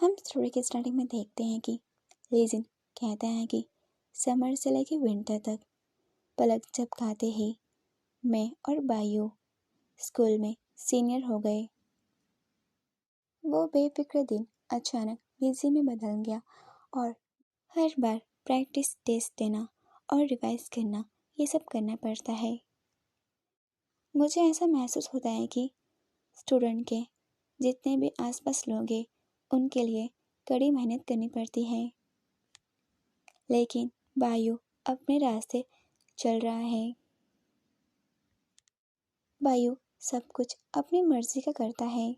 हम स्टोरी के स्टार्टिंग में देखते हैं कि लेजिन कहता है कि समर से लेकर विंटर तक पलक झपकाते ही मैं और बायू स्कूल में सीनियर हो गए। वो बेफिक्र दिन अचानक बिजी में बदल गया और हर बार प्रैक्टिस टेस्ट देना और रिवाइज करना ये सब करना पड़ता है। मुझे ऐसा महसूस होता है कि स्टूडेंट के जितने भी आसपास लोग हैं उनके लिए कड़ी मेहनत करनी पड़ती है, लेकिन बायू अपने रास्ते चल रहा है। बायू सब कुछ अपनी मर्जी का करता है।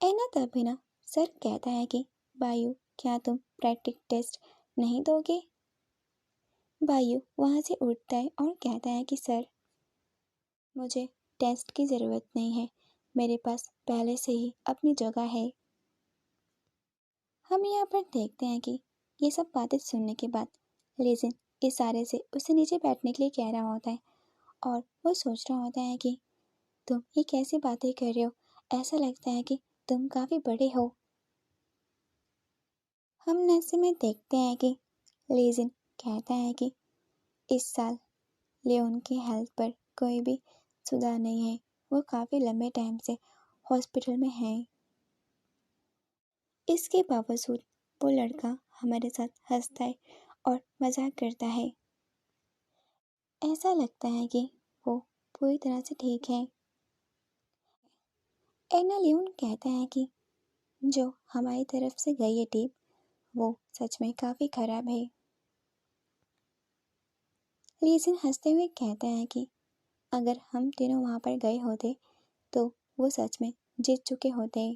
ऐना तभी ना सर कहता है कि बायू क्या तुम प्रैक्टिस टेस्ट नहीं दोगे। बायू वहाँ से उठता है और कहता है कि सर मुझे टेस्ट की ज़रूरत नहीं है, मेरे पास पहले से ही अपनी जगह है। हम यहाँ पर देखते हैं कि ये सब बातें सुनने के बाद लेजिन इशारे से उसे नीचे बैठने के लिए कह रहा होता है और वो सोच रहा होता है कि तुम ये कैसी बातें कर रहे हो, ऐसा लगता है कि तुम काफ़ी बड़े हो। हम नशे में देखते हैं कि लेजिन कहता है कि इस साल लियोन की हेल्थ पर कोई भी सुधार नहीं है, वो काफ़ी लंबे टाइम से हॉस्पिटल में है। इसके बावजूद वो लड़का हमारे साथ हंसता है और मजाक करता है। ऐसा लगता है कि वो पूरी तरह से ठीक है। एना लियोन कहता है कि जो हमारी तरफ से गई है टीम वो सच में काफ़ी खराब है। लीजिन हंसते हुए कहता है कि अगर हम तीनों वहाँ पर गए होते तो वो सच में जीत चुके होते।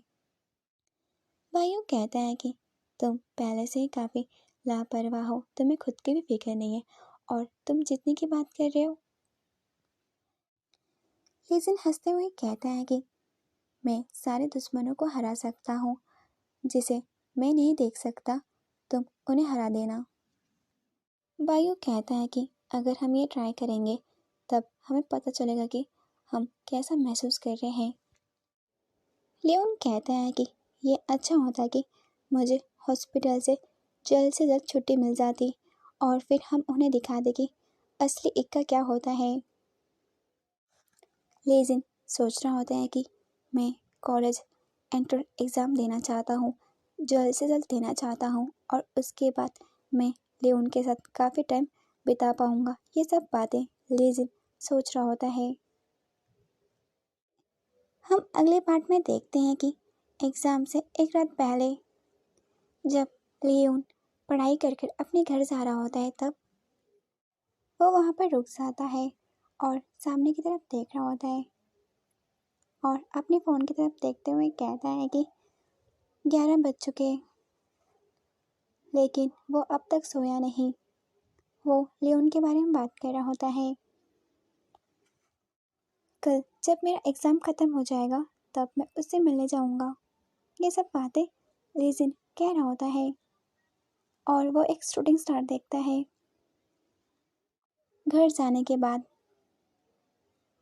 भाइयों कहता है कि तुम पहले से ही काफ़ी लापरवाह हो, तुम्हें खुद की भी फिक्र नहीं है और तुम जीतने की बात कर रहे हो। लीजिन हंसते हुए कहता है कि मैं सारे दुश्मनों को हरा सकता हूँ, जिसे मैं नहीं देख सकता तुम उन्हें हरा देना। बायू कहता है कि अगर हम ये ट्राई करेंगे तब हमें पता चलेगा कि हम कैसा महसूस कर रहे हैं। लियोन कहता है कि ये अच्छा होता कि मुझे हॉस्पिटल से जल्द छुट्टी मिल जाती और फिर हम उन्हें दिखा दें कि असली इक्का क्या होता है। लेजिन सोच रहा होता है कि मैं कॉलेज एंट्रेंस एग्ज़ाम देना चाहता हूँ, जल्द से जल्द देना चाहता हूँ और उसके बाद मैं लियोन के साथ काफ़ी टाइम बिता पाऊँगा। ये सब बातें लेजिन सोच रहा होता है। हम अगले पार्ट में देखते हैं कि एग्ज़ाम से एक रात पहले जब लियोन पढ़ाई कर कर अपने घर जा रहा होता है तब वो वहाँ पर रुक जाता है और सामने की तरफ देख रहा होता है और अपने फ़ोन की तरफ देखते हुए कहता है कि 11 बज चुके, लेकिन वो अब तक सोया नहीं। वो लियोन के बारे में बात कर रहा होता है। कल जब मेरा एग्ज़ाम ख़त्म हो जाएगा तब मैं उससे मिलने जाऊँगा। ये सब बातें लेजिन कह रहा होता है और वो एक शूटिंग स्टार देखता है। घर जाने के बाद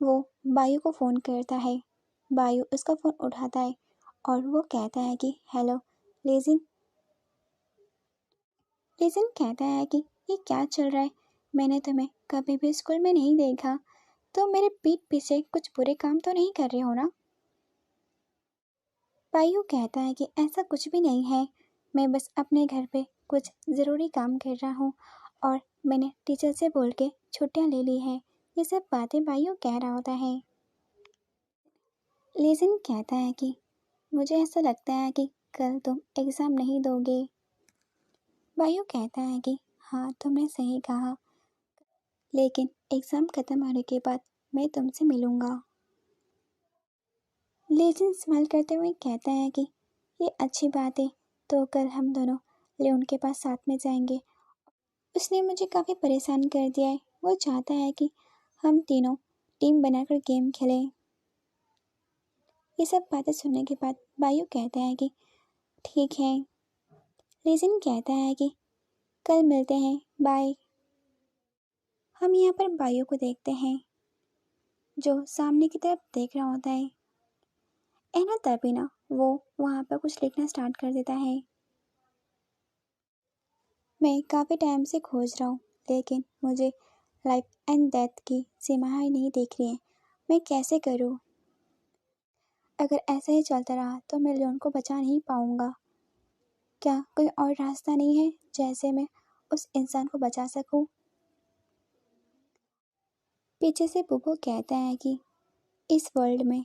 वो बायू को फ़ोन करता है। बायू उसका फ़ोन उठाता है और वो कहता है कि हेलो लेजिन। लेजिन कहता है कि ये क्या चल रहा है, मैंने तुम्हें कभी भी स्कूल में नहीं देखा, तो मेरे पीठ पीछे कुछ बुरे काम तो नहीं कर रहे हो ना। बायू कहता है कि ऐसा कुछ भी नहीं है, मैं बस अपने घर पे कुछ ज़रूरी काम कर रहा हूँ और मैंने टीचर से बोल के छुट्टियाँ ले ली है। ये सब बातें बायू कह रहा होता है। लेजिन कहता है कि मुझे ऐसा लगता है कि कल तुम एग्ज़ाम नहीं दोगे। बायू कहता है कि हाँ तुमने सही कहा, लेकिन एग्ज़ाम ख़त्म होने के बाद मैं तुमसे मिलूँगा। लेजिन स्माइल करते हुए कहता है कि ये अच्छी बात है, तो कल हम दोनों लियोन के पास साथ में जाएंगे। उसने मुझे काफ़ी परेशान कर दिया है, वो चाहता है कि हम तीनों टीम बनाकर गेम खेलें। ये सब बातें सुनने के बाद बायू कहता है कि ठीक है। लेजिन कहता है कि कल मिलते हैं, बाय। हम यहाँ पर बायू को देखते हैं जो सामने की तरफ देख रहा होता है। है ना, तभी ना वो वहाँ पर कुछ लिखना स्टार्ट कर देता है। मैं काफ़ी टाइम से खोज रहा हूँ, लेकिन मुझे लाइफ एंड डेथ की सीमाएं नहीं दिख रही हैं। मैं कैसे करूँ? अगर ऐसा ही चलता रहा तो मैं लियोन को बचा नहीं पाऊँगा। क्या कोई और रास्ता नहीं है जैसे मैं उस इंसान को बचा सकूँ? पीछे से बुबू कहता है कि इस वर्ल्ड में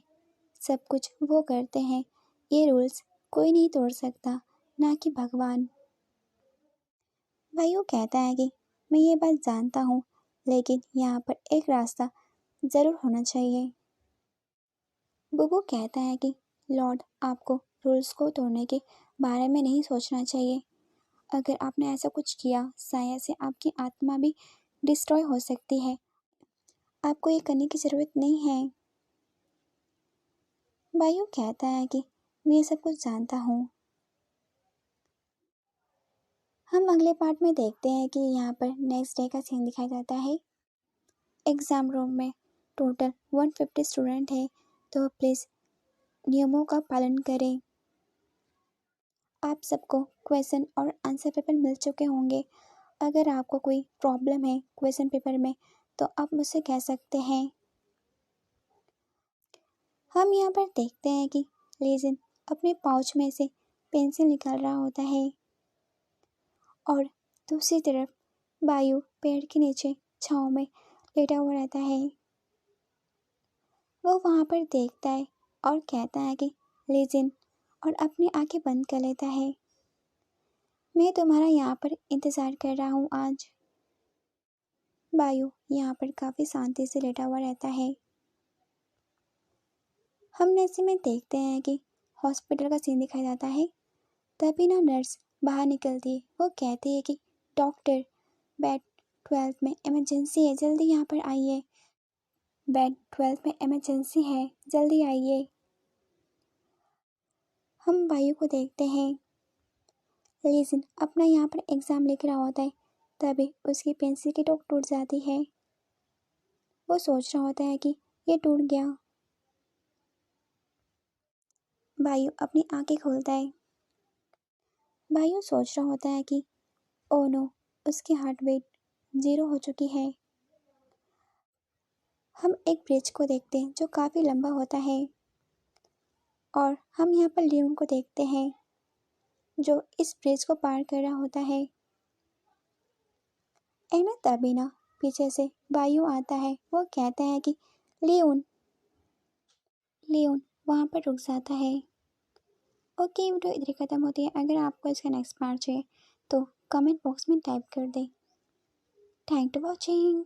सब कुछ वो करते हैं, ये रूल्स कोई नहीं तोड़ सकता, ना कि भगवान। वायु कहता है कि मैं ये बात जानता हूँ, लेकिन यहाँ पर एक रास्ता ज़रूर होना चाहिए। बुबू कहता है कि लॉर्ड, आपको रूल्स को तोड़ने के बारे में नहीं सोचना चाहिए। अगर आपने ऐसा कुछ किया, शायद से आपकी आत्मा भी डिस्ट्रॉय हो सकती है। आपको ये करने की ज़रूरत नहीं है। वायु कहता है कि मैं ये सब कुछ जानता हूँ। हम अगले पार्ट में देखते हैं कि यहाँ पर नेक्स्ट डे का सीन दिखाया जाता है। एग्ज़ाम रूम में टोटल 150 स्टूडेंट है, तो प्लीज़ नियमों का पालन करें। आप सबको क्वेश्चन और आंसर पेपर मिल चुके होंगे। अगर आपको कोई प्रॉब्लम है क्वेश्चन पेपर में तो आप मुझसे कह सकते हैं। हम यहाँ पर देखते हैं कि लेजिन अपने पाउच में से पेंसिल निकाल रहा होता है और दूसरी तरफ वायु पेड़ के नीचे छाँव में लेटा हुआ रहता है। वो वहाँ पर देखता है और कहता है कि लेजिन, और अपनी आंखें बंद कर लेता है। मैं तुम्हारा यहाँ पर इंतज़ार कर रहा हूँ आज। वायु यहाँ पर काफ़ी शांति से लेटा हुआ रहता है। हम ऐसे में देखते हैं कि हॉस्पिटल का सीन दिखाया जाता है। तभी ना नर्स बाहर निकलती है। वो कहती है कि डॉक्टर, बेड 12 में इमरजेंसी है, जल्दी यहाँ पर आइए। बेड 12 में इमरजेंसी है, जल्दी आइए। हम वायु को देखते हैं। लेजिन अपना यहाँ पर एग्ज़ाम लिख रहा होता है, तभी उसकी पेंसिल की टोक टूट जाती है। वो सोच रहा होता है कि ये टूट गया। वायु अपनी आंखें खोलता है। वायु सोच रहा होता है कि ओ नो, उसकी हार्ट बीट 0 हो चुकी है। हम एक ब्रिज को देखते हैं जो काफ़ी लंबा होता है और हम यहाँ पर लियोन को देखते हैं जो इस ब्रिज को पार कर रहा होता है। एना तभी ना पीछे से वायु आता है। वो कहता है कि लियोन। लियोन वहाँ पर रुक जाता है। ओके, वीडियो इधर ख़त्म होती है। अगर आपको इसका नेक्स्ट पार्ट चाहिए तो कमेंट बॉक्स में टाइप कर दें। Thank you watching.